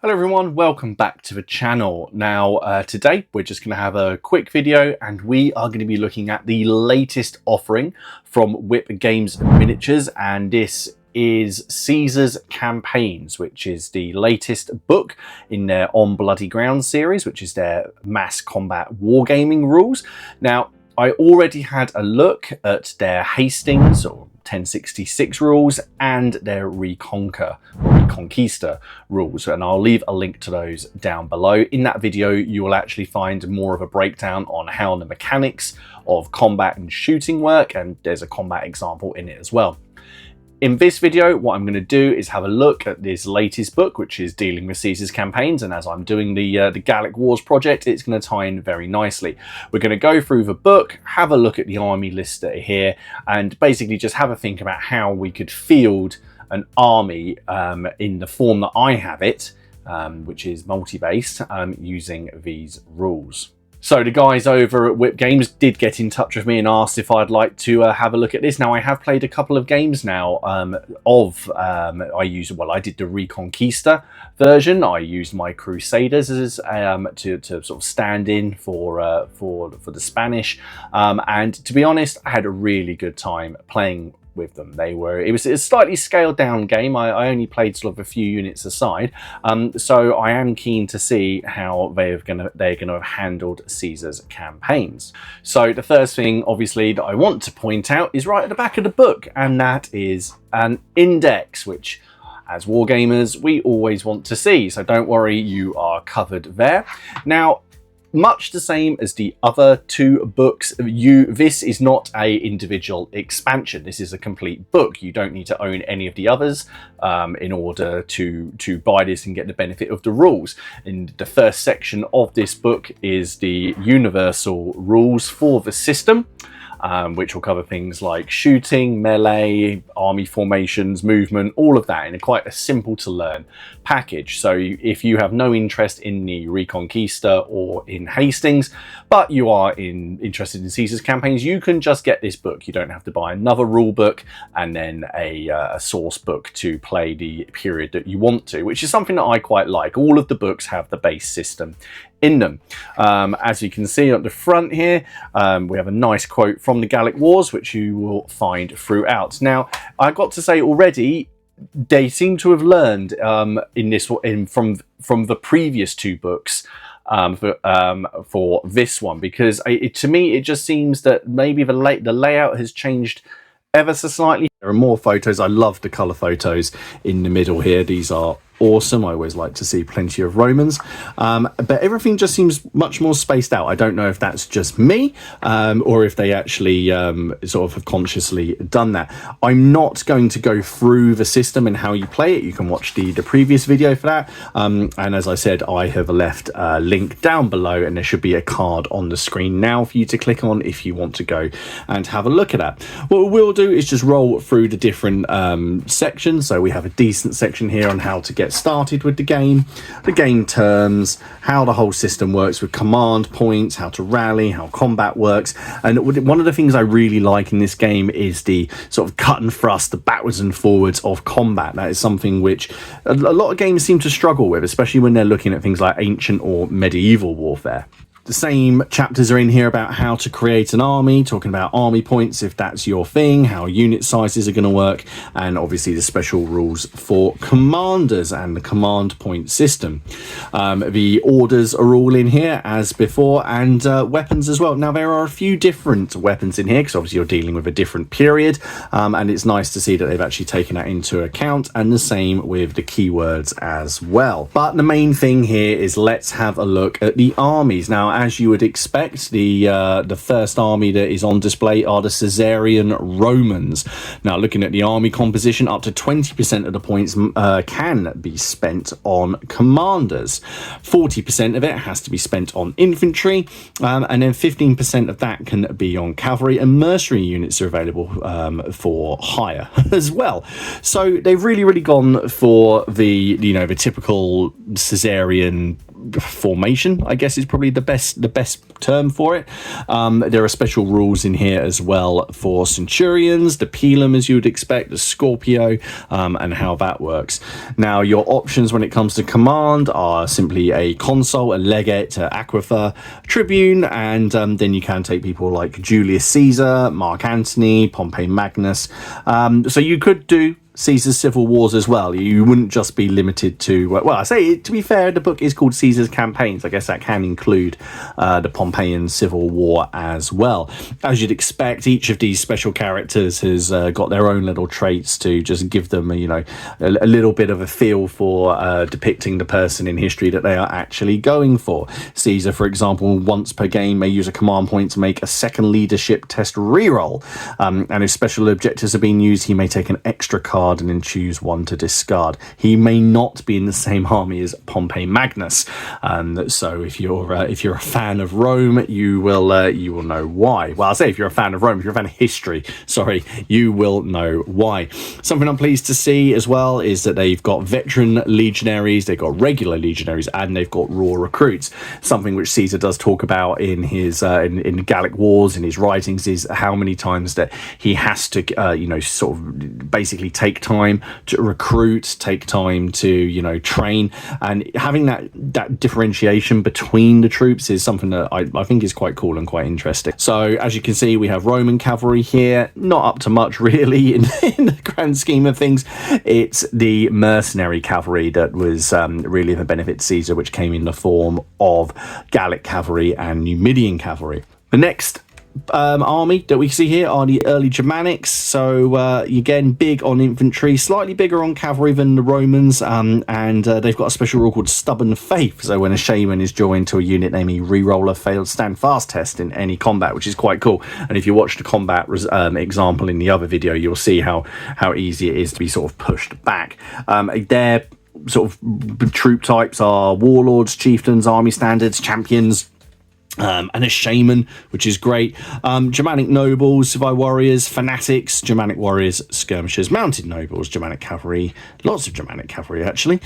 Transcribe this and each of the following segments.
Hello everyone, welcome back to the channel. Now today we're just going to have a quick video and we are going to be looking at the latest offering from WIP Games and Miniatures, and this is Caesar's Campaigns, which is the latest book in their On Bloody Ground series, which is their mass combat wargaming rules. Now I already had a look at their Hastings or 1066 rules and their Reconquista rules, and I'll leave a link to those down below. In that video you will actually find more of a breakdown on how the mechanics of combat and shooting work, and there's a combat example in it as well. In this video, what I'm going to do is have a look at this latest book, which is dealing with Caesar's Campaigns, and as I'm doing the Gallic Wars project, it's going to tie in very nicely. We're going to go through the book, have a look at the army lists that are here, and basically just have a think about how we could field an army in the form that I have it, which is multi-based, using these rules. So the guys over at WIP Games did get in touch with me and asked if I'd like to have a look at this. Now I have played a couple of games now I did the Reconquista version. I used my Crusaders as to sort of stand in for the Spanish, and to be honest, I had a really good time playing with them. It was a slightly scaled down game. I only played sort of a few units aside, so I am keen to see how they're gonna have handled Caesar's Campaigns. So the first thing obviously that I want to point out is right at the back of the book, and that is an index, which as wargamers we always want to see, so don't worry, you are covered there. Now, much the same as the other two books, this is not a individual expansion. This is a complete book. You don't need to own any of the others in order to buy this and get the benefit of the rules. And the first section of this book is the universal rules for the system, which will cover things like shooting, melee, army formations, movement, all of that in quite a simple to learn package. So if you have no interest in the Reconquista or in Hastings, but you are interested in Caesar's Campaigns, you can just get this book. You don't have to buy another rule book and then a source book to play the period that you want to, which is something that I quite like. All of the books have the base system in them. As you can see at the front here, we have a nice quote from the Gallic Wars, which you will find throughout. Now, I got to say already, they seem to have learned from the previous two books for this one, because to me it just seems that maybe the layout has changed ever so slightly. There are more photos. I love the color photos in the middle here. These are awesome. I always like to see plenty of Romans, but everything just seems much more spaced out. I don't know if that's just me or if they actually sort of have consciously done that. I'm not going to go through the system and how you play it. You can watch the previous video for that, and as I said, I have left a link down below, and there should be a card on the screen now for you to click on if you want to go and have a look at that. What we'll do is just roll through the different sections. So we have a decent section here on how to get started with the game terms, how the whole system works with command points, how to rally, how combat works. And one of the things I really like in this game is the sort of cut and thrust, the backwards and forwards of combat. That is something which a lot of games seem to struggle with, especially when they're looking at things like ancient or medieval warfare. The same chapters are in here about how to create an army, talking about army points if that's your thing, how unit sizes are going to work, and obviously the special rules for commanders and the command point system. The orders are all in here as before, and weapons as well. Now there are a few different weapons in here because obviously you're dealing with a different period, and it's nice to see that they've actually taken that into account, and the same with the keywords as well. But the main thing here is let's have a look at the armies. Now, as you would expect, the first army that is on display are the Cesarian Romans. Now, looking at the army composition, up to 20% of the points can be spent on commanders. 40% of it has to be spent on infantry, and then 15% of that can be on cavalry, and mercenary units are available for hire as well. So they've really gone for the typical Cesarian formation, I guess, is probably the best term for it. There are special rules in here as well for centurions, the pilum, as you would expect, the Scorpio, and how that works. Now, your options when it comes to command are simply a consul, a legate, aquifer, tribune, and then you can take people like Julius Caesar, Mark Antony, Pompey Magnus. So you could do Caesar's Civil Wars as well. You wouldn't just be limited to, well, I say, to be fair, the book is called Caesar's Campaigns. I guess that can include the Pompeian Civil War as well. As you'd expect, each of these special characters has got their own little traits to just give them, you know, a little bit of a feel for depicting the person in history that they are actually going for. Caesar, for example, once per game may use a command point to make a second leadership test reroll. And if special objectives are being used, he may take an extra card and then choose one to discard. He may not be in the same army as Pompey Magnus, so if you're a fan of Rome, you will know why. Well, I'll say if you're a fan of Rome, if you're a fan of history, sorry, you will know why. Something I'm pleased to see as well is that they've got veteran legionaries, they've got regular legionaries, and they've got raw recruits. Something which Caesar does talk about in his in Gallic Wars, in his writings, is how many times that he has to sort of basically take time to recruit, take time to train, and having that differentiation between the troops is something that I think is quite cool and quite interesting. So as you can see, we have Roman cavalry here, not up to much really in the grand scheme of things. It's the mercenary cavalry that was really the benefit to Caesar, which came in the form of Gallic cavalry and Numidian cavalry. The next army that we see here are the early Germanics. So again, big on infantry, slightly bigger on cavalry than the Romans, and they've got a special rule called stubborn faith. So when a shaman is joined to a unit, they may re-roll a failed stand fast test in any combat, which is quite cool. And if you watch the combat example in the other video, you'll see how easy it is to be sort of pushed back. Their sort of troop types are warlords, chieftains, army standards, champions, and a shaman, which is great. Germanic nobles, Savai warriors, fanatics, Germanic warriors, skirmishers, mounted nobles, Germanic cavalry, lots of Germanic cavalry actually.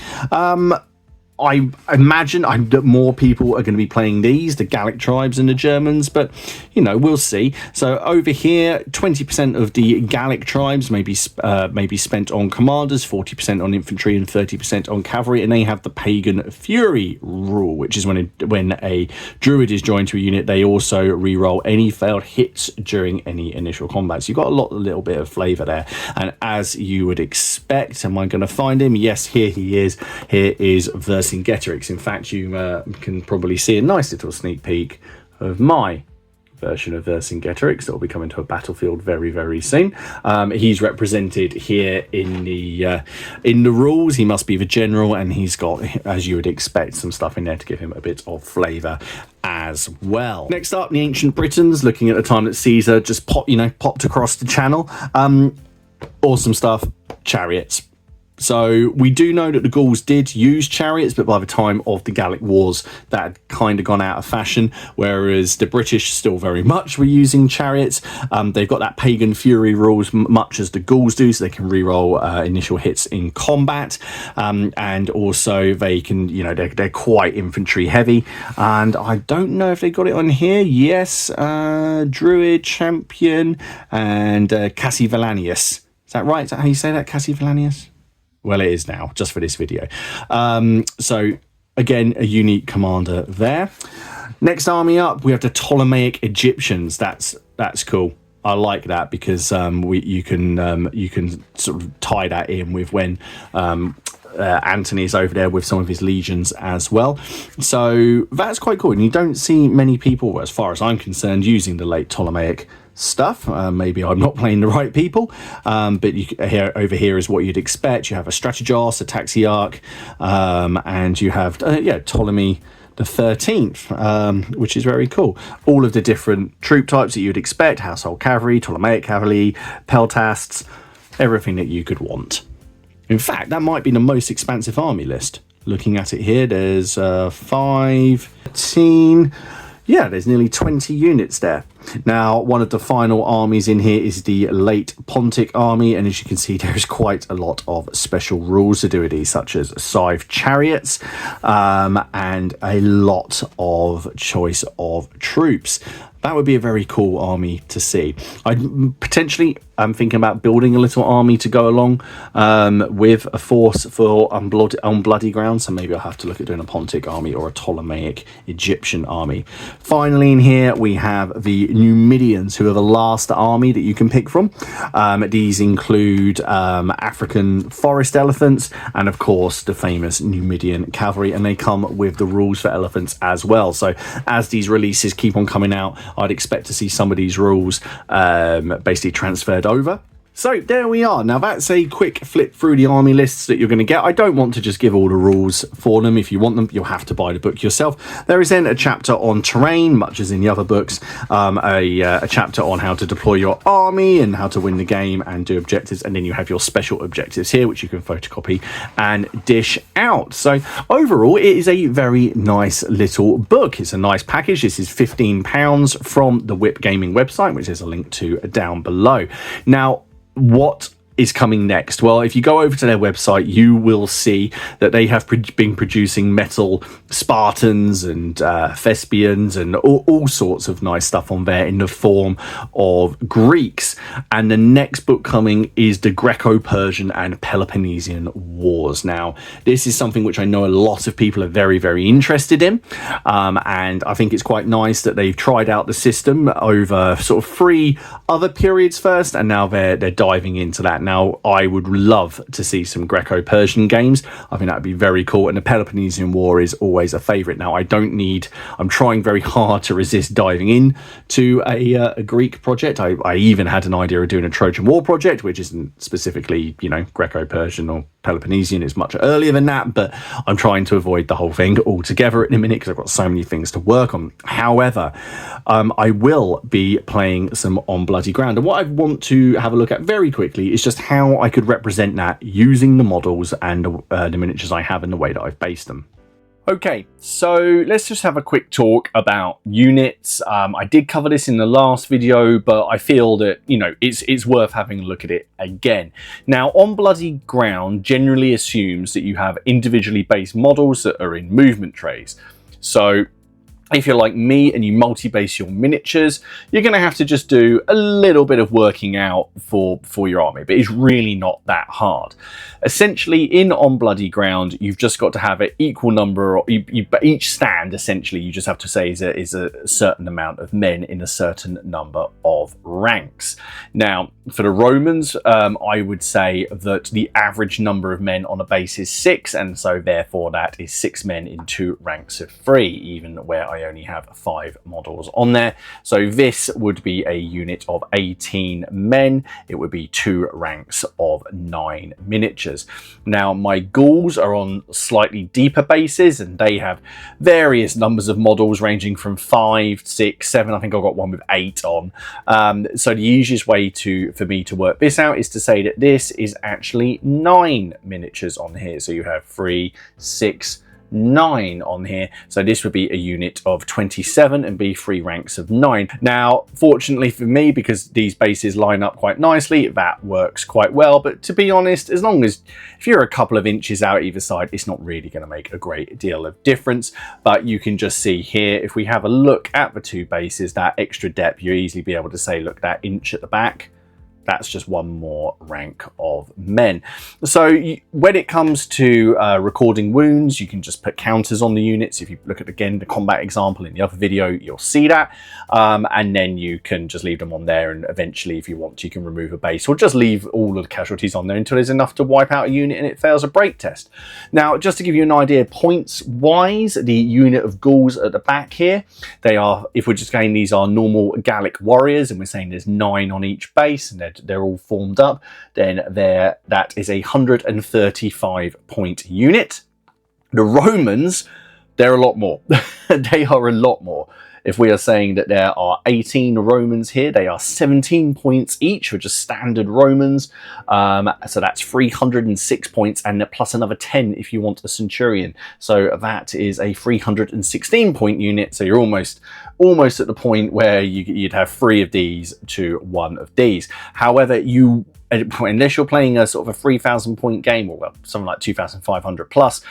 I imagine that more people are going to be playing these, the Gallic tribes and the Germans, but we'll see. So over here, 20% of the Gallic tribes may be spent on commanders, 40% on infantry, and 30% on cavalry, and they have the pagan fury rule, which is when a druid is joined to a unit, they also re-roll any failed hits during any initial combat. So you've got a little bit of flavour there, and as you would expect, am I going to find him? Yes, here he is. Here is Vercingetorix. In fact, you can probably see a nice little sneak peek of my version of Vercingetorix that will be coming to a battlefield very, very soon. He's represented here in the rules. He must be the general, and he's got, as you would expect, some stuff in there to give him a bit of flavour as well. Next up, the ancient Britons, looking at the time that Caesar just popped across the channel. Awesome stuff. Chariots. So we do know that the Gauls did use chariots, but by the time of the Gallic Wars, that had kind of gone out of fashion, whereas the British still very much were using chariots. They've got that pagan fury rules much as the Gauls do, so they can reroll initial hits in combat, and also they can, they're quite infantry heavy. And I don't know if they got it on here. Yes, Druid, Champion, and Cassivellanius. Is that right? Is that how you say that, Cassivellanius? Well, it is now, just for this video. So, again, a unique commander there. Next army up, we have the Ptolemaic Egyptians. That's cool. I like that because you can sort of tie that in with when Antony's over there with some of his legions as well. So that's quite cool. And you don't see many people, as far as I'm concerned, using the late Ptolemaic stuff. Maybe I'm not playing the right people, but over here is what you'd expect. You have a Strategos, a Taxiarch, and you have Ptolemy the 13th, which is very cool. All of the different troop types that you'd expect: household cavalry, Ptolemaic cavalry, peltasts, everything that you could want. In fact, that might be the most expansive army list. Looking at it here, there's 15. yeah, there's nearly 20 units there. Now, one of the final armies in here is the late Pontic army, and as you can see, there's quite a lot of special rules to do with these, such as scythe chariots, and a lot of choice of troops. That would be a very cool army to see. I'm thinking about building a little army to go along with a force for Unbloody Ground, so maybe I'll have to look at doing a Pontic army or a Ptolemaic Egyptian army. Finally, in here we have the Numidians, who are the last army that you can pick from. These include African forest elephants and, of course, the famous Numidian cavalry, and they come with the rules for elephants as well. So as these releases keep on coming out, I'd expect to see some of these rules basically transferred over. So there we are. Now that's a quick flip through the army lists that you're going to get. I don't want to just give all the rules for them. If you want them, you'll have to buy the book yourself. There is then a chapter on terrain, much as in the other books, a chapter on how to deploy your army and how to win the game and do objectives. And then you have your special objectives here, which you can photocopy and dish out. So overall, it is a very nice little book. It's a nice package. This is £15 from the WIP Gaming website, which there's a link to down below. Now, what is coming next? Well, if you go over to their website, you will see that they have been producing metal Spartans and Thespians and all sorts of nice stuff on there in the form of Greeks. And the next book coming is the Greco-Persian and Peloponnesian Wars. Now, this is something which I know a lot of people are very, very interested in. And I think it's quite nice that they've tried out the system over sort of 3 other periods first, and now they're diving into that. Now, I would love to see some Greco-Persian games. I think that would be very cool. And the Peloponnesian War is always a favourite. Now, I'm trying very hard to resist diving in to a Greek project. I even had an idea of doing a Trojan War project, which isn't specifically, Greco-Persian or Peloponnesian. It's much earlier than that, but I'm trying to avoid the whole thing altogether in a minute because I've got so many things to work on. However, I will be playing some On Bloody Ground. And what I want to have a look at very quickly is just how I could represent that using the models and the miniatures I have and the way that I've based them. Okay, so let's just have a quick talk about units. I did cover this in the last video, but I feel that, it's worth having a look at it again. Now, On Bloody Ground generally assumes that you have individually based models that are in movement trays. So if you're like me and you multi-base your miniatures, you're going to have to just do a little bit of working out for your army, but it's really not that hard. Essentially, in On Bloody Ground, you've just got to have an equal number, each stand, essentially, you just have to say is a certain amount of men in a certain number of ranks. Now, for the Romans, I would say that the average number of men on a base is 6, and so therefore that is 6 men in 2 ranks of 3, even where I only have 5 models on there. So this would be a unit of 18 men. It would be 2 ranks of 9 miniatures. Now, my Gauls are on slightly deeper bases, and they have various numbers of models ranging from 5, 6, 7. I think I've got one with 8 on. So the easiest way for me to work this out is to say that this is actually 9 miniatures on here. So you have 3, 6, 9 on here, so this would be a unit of 27 and be 3 ranks of 9. Now, fortunately for me, because these bases line up quite nicely, that works quite well. But to be honest, if you're a couple of inches out either side, it's not really going to make a great deal of difference. But you can just see here, if we have a look at the 2 bases, that extra depth, you easily be able to say, look, that inch at the back, that's just 1 more rank of men. So when it comes to recording wounds, you can just put counters on the units. If you look at, again, the combat example in the other video, you'll see that. And then you can just leave them on there, and eventually, if you want, you can remove a base or just leave all of the casualties on there until there's enough to wipe out a unit and it fails a break test. Now, just to give you an idea, points-wise, the unit of Gauls at the back here, they are, if we're just saying these are normal Gallic warriors, and we're saying there's 9 on each base, and they're all formed up, then that is a 135 point unit. The Romans, they're a lot more. They are a lot more. If we are saying that there are 18 Romans here, they are 17 points each for just standard Romans. So that's 306 points, and plus another 10 if you want a centurion. So that is a 316 point unit. So you're almost at the point where you'd have 3 of these to 1 of these. However, unless you're playing a sort of a 3,000 point game, or well, something like 2,500 plus,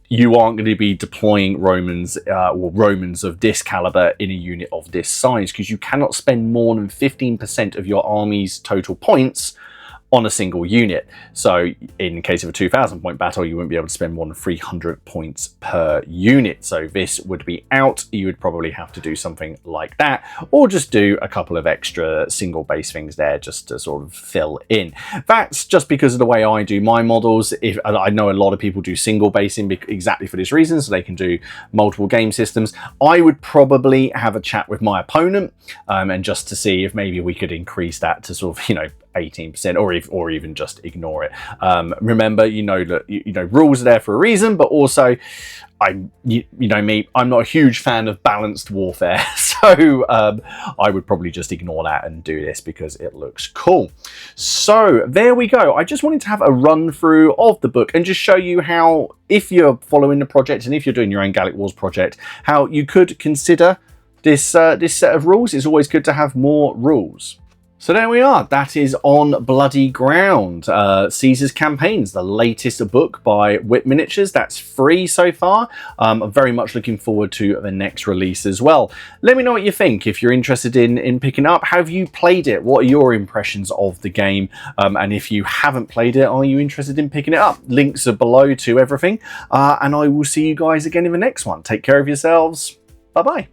you aren't going to be deploying Romans or Romans of this caliber in a unit of this size, because you cannot spend more than 15% of your army's total points on a single unit. So in case of a 2,000 point battle, you wouldn't be able to spend more than 300 points per unit. So this would be out. You would probably have to do something like that, or just do a couple of extra single base things there just to sort of fill in. That's just because of the way I do my models. I know a lot of people do single basing exactly for this reason, so they can do multiple game systems. I would probably have a chat with my opponent and just to see if maybe we could increase that to sort of, 18%, or even just ignore it. Remember, that rules are there for a reason, but also you know me, I'm not a huge fan of balanced warfare, so I would probably just ignore that and do this because it looks cool. So there we go. I just wanted to have a run through of the book and just show you how, if you're following the project and if you're doing your own Gallic Wars project, how you could consider this set of rules. It's always good to have more rules. So there we are. That is On Bloody Ground, Caesar's Campaigns, the latest book by WIP Miniatures. That's free so far. I'm very much looking forward to the next release as well. Let me know what you think. If you're interested in picking it up, have you played it? What are your impressions of the game? And if you haven't played it, are you interested in picking it up? Links are below to everything. And I will see you guys again in the next one. Take care of yourselves. Bye-bye.